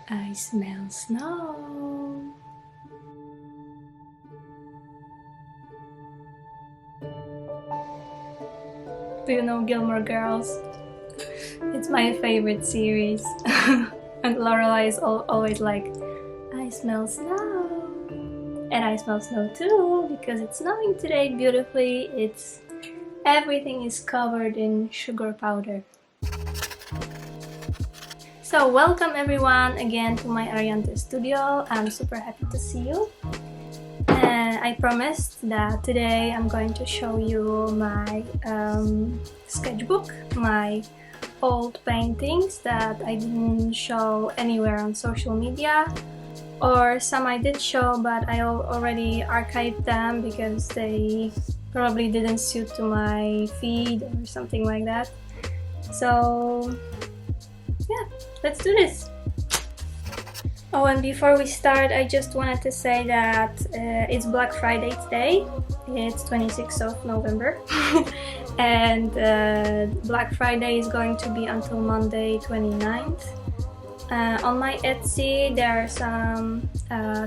I smell snow. Do you know Gilmore Girls? It's my favorite series. And Lorelai is always like, I smell snow. And I smell snow too, because it's snowing today beautifully. Everything is covered in sugar powder. So welcome everyone again to my Ariante studio. I'm super happy to see you. I promised that today I'm going to show you my sketchbook, my old paintings that I didn't show anywhere on social media, or some I did show but I already archived them because they probably didn't suit to my feed or something like that. So yeah, let's do this. Oh, and before we start, I just wanted to say that it's Black Friday today. It's 26th of November. And Black Friday is going to be until Monday 29th. On my Etsy there are some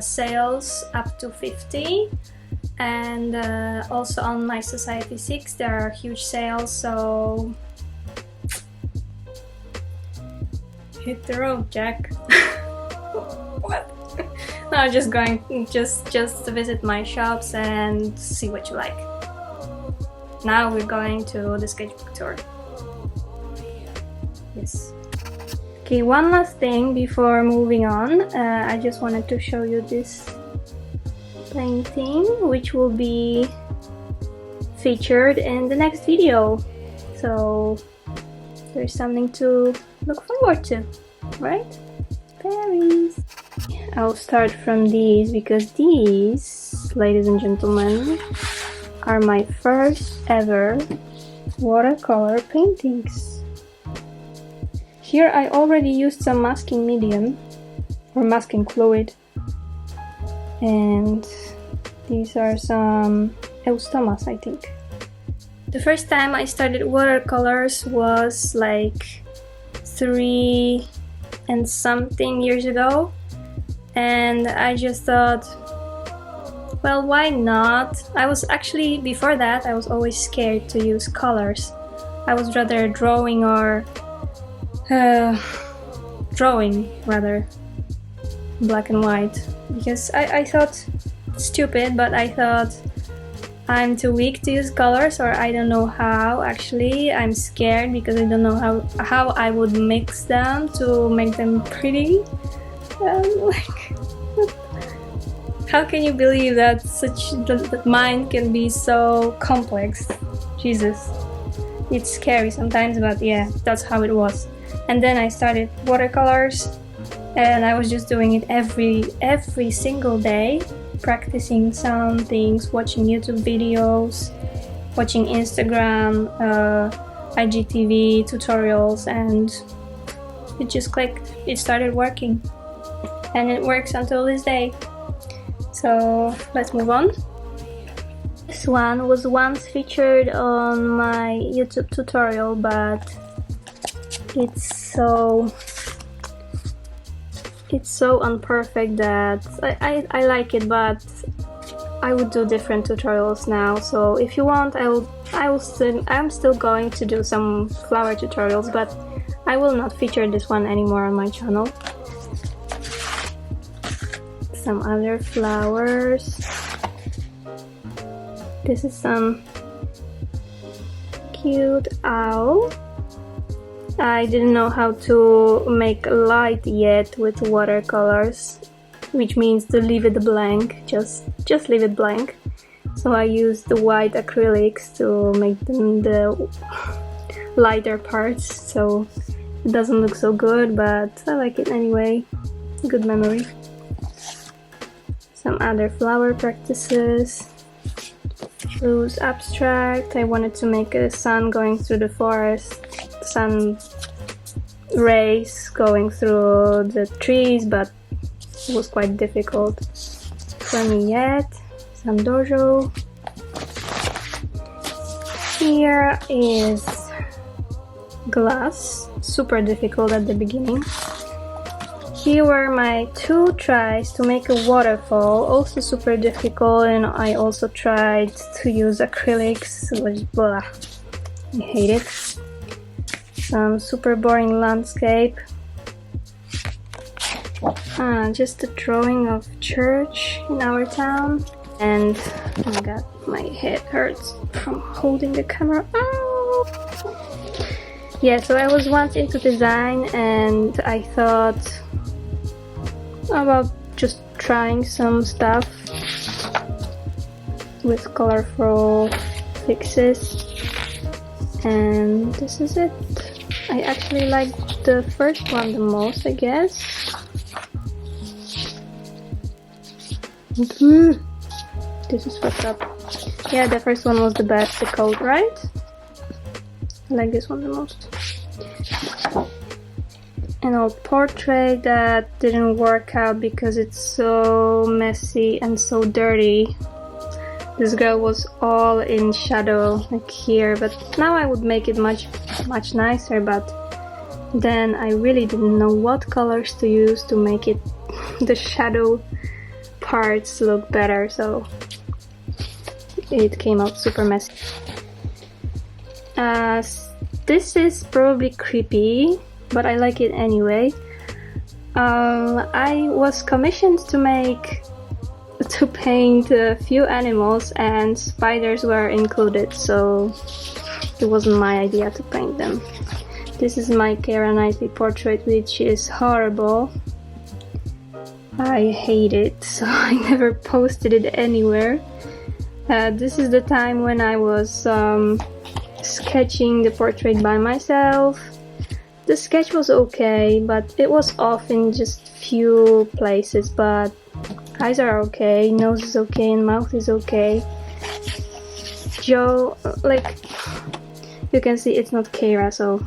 sales up to 50, and also on my Society 6 there are huge sales, so hit the road, Jack. What? No, I'm just going just to visit my shops and see what you like. Now we're going to the sketchbook tour. Yes. Okay, one last thing before moving on. I just wanted to show you this painting, which will be featured in the next video. So there's something to look forward to, right? Fairies. I'll start from these because these, ladies and gentlemen, are my first ever watercolor paintings. Here I already used some masking medium or masking fluid, and these are some eustomas, I think. The first time I started watercolors was like 3 and something years ago, and I just thought, well, why not? I was actually, before that, I was always scared to use colors. I was rather drawing rather black and white, because I thought, stupid, but I thought I'm too weak to use colors, or I don't know how. Actually, I'm scared because I don't know how I would mix them to make them pretty. Like, how can you believe that that mind can be so complex? Jesus, it's scary sometimes, but yeah, that's how it was. And then I started watercolors, and I was just doing it every single day, practicing some things, watching YouTube videos, watching Instagram, IGTV tutorials, and it just clicked. It started working, and it works until this day. So let's move on. This one was once featured on my YouTube tutorial, but it's so unperfect that I like it, but I would do different tutorials now. So if you want, I'm still going to do some flower tutorials, but I will not feature this one anymore on my channel. Some other flowers. This is some cute owl. I didn't know how to make light yet with watercolors, which means to leave it blank, just leave it blank. So I used the white acrylics to make them the lighter parts, so it doesn't look so good, but I like it anyway. Good memory. Some other flower practices. Loose abstract. I wanted to make a sun going through the forest, sun rays going through the trees, but it was quite difficult for me yet. Some dojo. Here is glass, super difficult at the beginning. here were my 2 tries to make a waterfall, also super difficult, and I also tried to use acrylics, which blah, I hate it. Some super boring landscape. Just a drawing of church in our town, and oh my god, my head hurts from holding the camera. Oh! Yeah, so I was once into design and I thought about just trying some stuff with colorful fixes, and this is it. I actually like the first one the most, I guess. This is fucked up. Yeah, the first one was the best, the coat, right? I like this one the most. An old portrait that didn't work out because it's so messy and so dirty. This girl was all in shadow, like here, but now I would make it much nicer, but then I really didn't know what colors to use to make it the shadow parts look better, so it came out super messy. This is probably creepy, but I like it anyway. I was commissioned to paint a few animals, and spiders were included, so it wasn't my idea to paint them. This is my Keira Knightley portrait, which is horrible. I hate it, so I never posted it anywhere. This is the time when I was sketching the portrait by myself. The sketch was okay, but it was off in just few places, but eyes are okay, nose is okay, and mouth is okay. Joe, like, you can see it's not Keira, so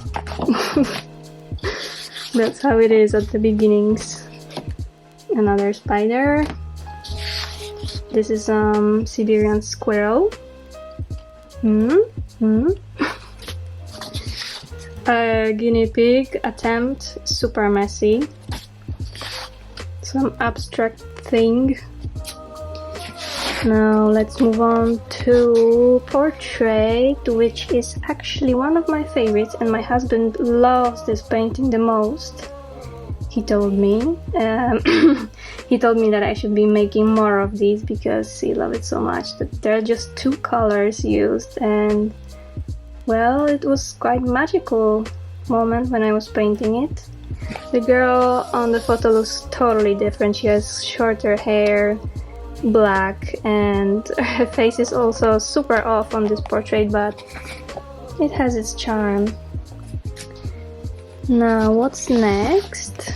that's how it is at the beginnings. Another spider. This is Siberian squirrel. A guinea pig attempt, super messy. Some abstract thing. Now let's move on to portrait, which is actually one of my favorites, and my husband loves this painting the most. He told me he told me that I should be making more of these because he loves it so much. That there are just 2 colors used, and well, it was quite magical moment when I was painting it. The girl on the photo looks totally different. She has shorter hair, black, and her face is also super off on this portrait, but it has its charm. Now, what's next?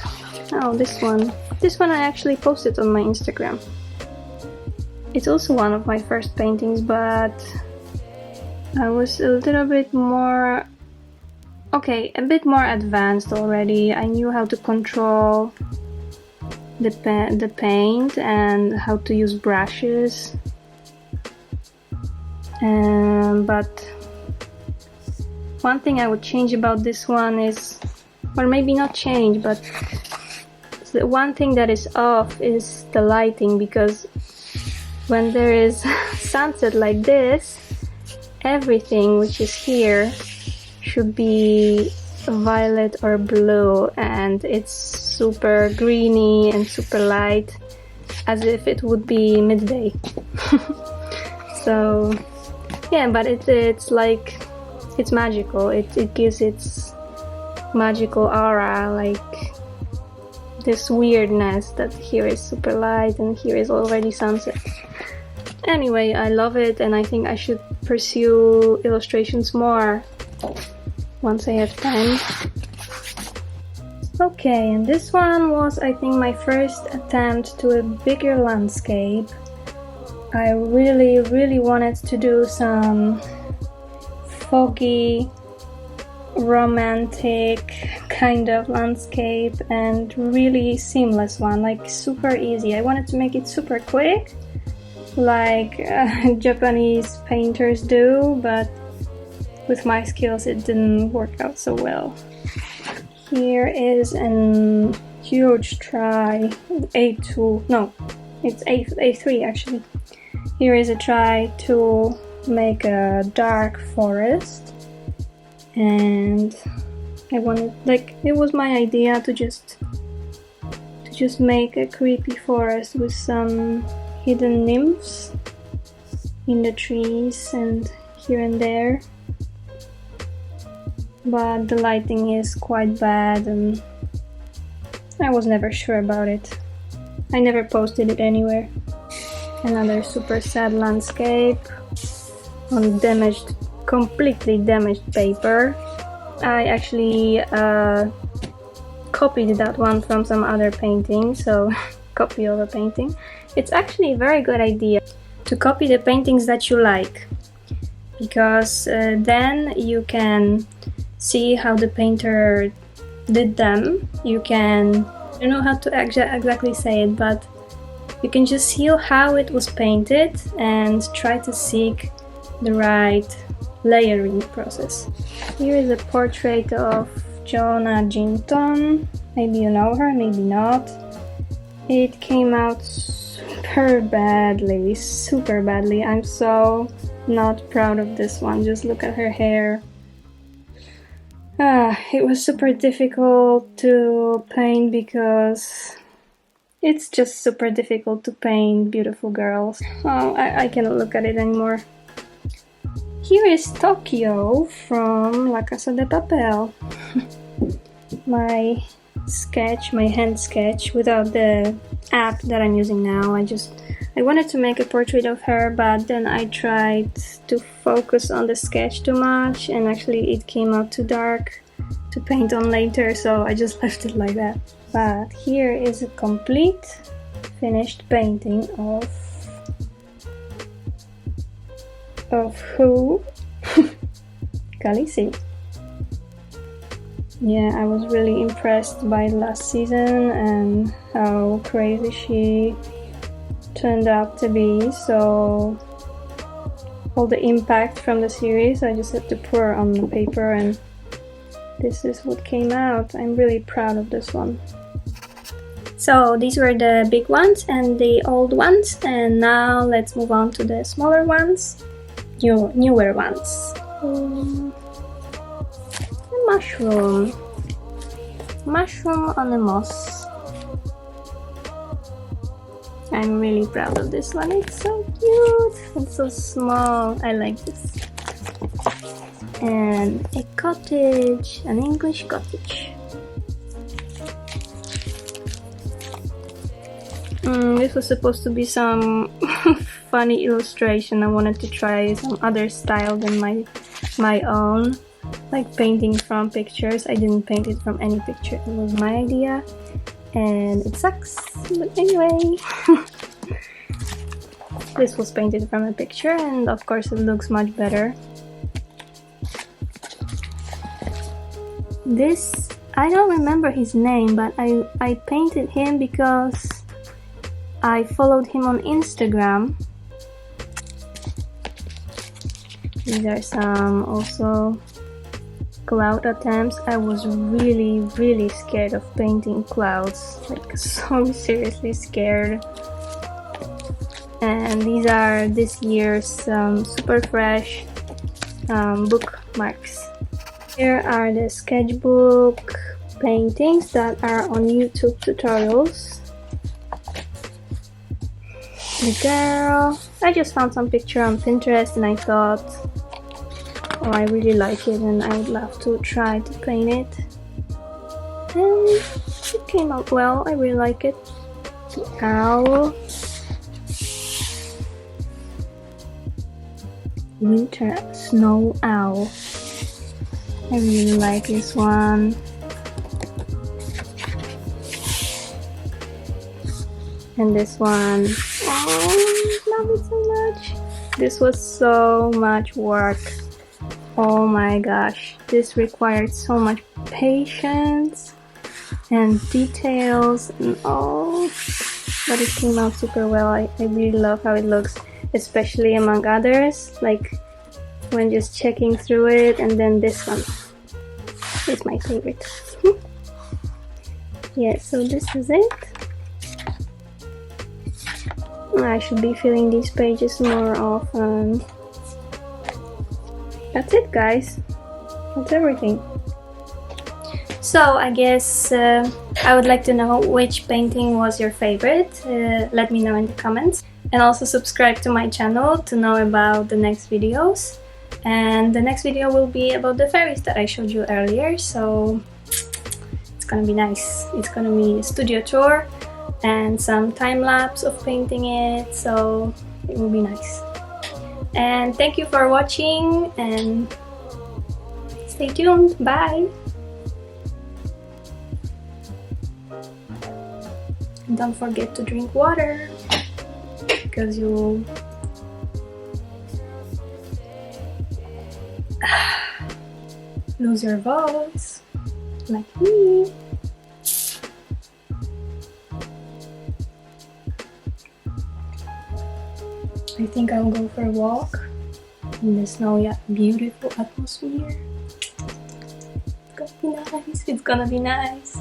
Oh, this one. This one I actually posted on my Instagram. It's also one of my first paintings, but I was a little bit more... okay, a bit more advanced already. I knew how to control the paint and how to use brushes. But one thing I would change about this one is, or maybe not change, but the one thing that is off is the lighting, because when there is sunset like this, everything which is here should be violet or blue, and it's super greeny and super light, as if it would be midday. So yeah, but it's like, it's magical. It gives its magical aura, like this weirdness that here is super light and here is already sunset. Anyway, I love it, and I think I should pursue illustrations more once I have time. Okay, and this one was, I think, my first attempt to a bigger landscape. I really wanted to do some foggy, romantic kind of landscape, and really seamless one, like super easy. I wanted to make it super quick, like Japanese painters do, but with my skills it didn't work out so well. Here is an huge try, A2, no, it's A3 actually. Here is a try to make a dark forest, and I wanted, like, it was my idea to just make a creepy forest with some hidden nymphs in the trees and here and there, but the lighting is quite bad and I was never sure about it. I never posted it anywhere. Another super sad landscape on damaged, completely damaged paper. I actually copied that one from some other painting, so copy of a painting. It's actually a very good idea to copy the paintings that you like, because then you can see how the painter did them. You can, I don't know how to exactly say it, but you can just see how it was painted and try to seek the right layering process. Here is a portrait of Joanna Jinton. Maybe you know her, maybe not. It came out super badly. I'm so not proud of this one. Just look at her hair. It was super difficult to paint because it's just super difficult to paint beautiful girls. Oh, I cannot look at it anymore. Here is Tokyo from La Casa de Papel. My sketch, my hand sketch, without the app that I'm using now. I wanted to make a portrait of her, but then I tried to focus on the sketch too much, and actually it came out too dark to paint on later, so I just left it like that. But here is a complete finished painting of who? Khaleesi. Yeah, I was really impressed by last season and how crazy she turned out to be. So all the impact from the series I just had to pour on the paper, and this is what came out. I'm really proud of this one. So these were the big ones and the old ones, and now let's move on to the smaller ones, newer ones. A mushroom on a moss. I'm really proud of this one. It's so cute. It's so small. I like this. And a cottage, an English cottage. This was supposed to be some funny illustration. I wanted to try some other style than my own, like painting from pictures. I didn't paint it from any picture. It was my idea, and it sucks. But anyway, this was painted from a picture, and of course it looks much better. This, I don't remember his name, but I painted him because I followed him on Instagram. These are some also cloud attempts. I was really scared of painting clouds, like so seriously scared. And these are this year's super fresh bookmarks. Here are the sketchbook paintings that are on YouTube tutorials. The girl, I just found some picture on Pinterest and I thought, oh, I really like it and I would love to try to paint it. And it came out well, I really like it. The owl. Winter snow owl. I really like this one. And this one, oh, I love it so much. This was so much work. Oh my gosh, this required so much patience and details, and oh, but it came out super well. I really love how it looks, especially among others, like when just checking through it. And then this one is my favorite. Yeah, so this is it. I should be filling these pages more often. That's it, guys. That's everything. So I guess I would like to know which painting was your favorite. Let me know in the comments. And also subscribe to my channel to know about the next videos. And the next video will be about the fairies that I showed you earlier. So it's gonna be nice. It's gonna be a studio tour and some time-lapse of painting it. So it will be nice. And thank you for watching and stay tuned. Bye! And don't forget to drink water because you'll lose your voice like me. I think I'll go for a walk in the snowy, beautiful atmosphere. It's gonna be nice. It's gonna be nice.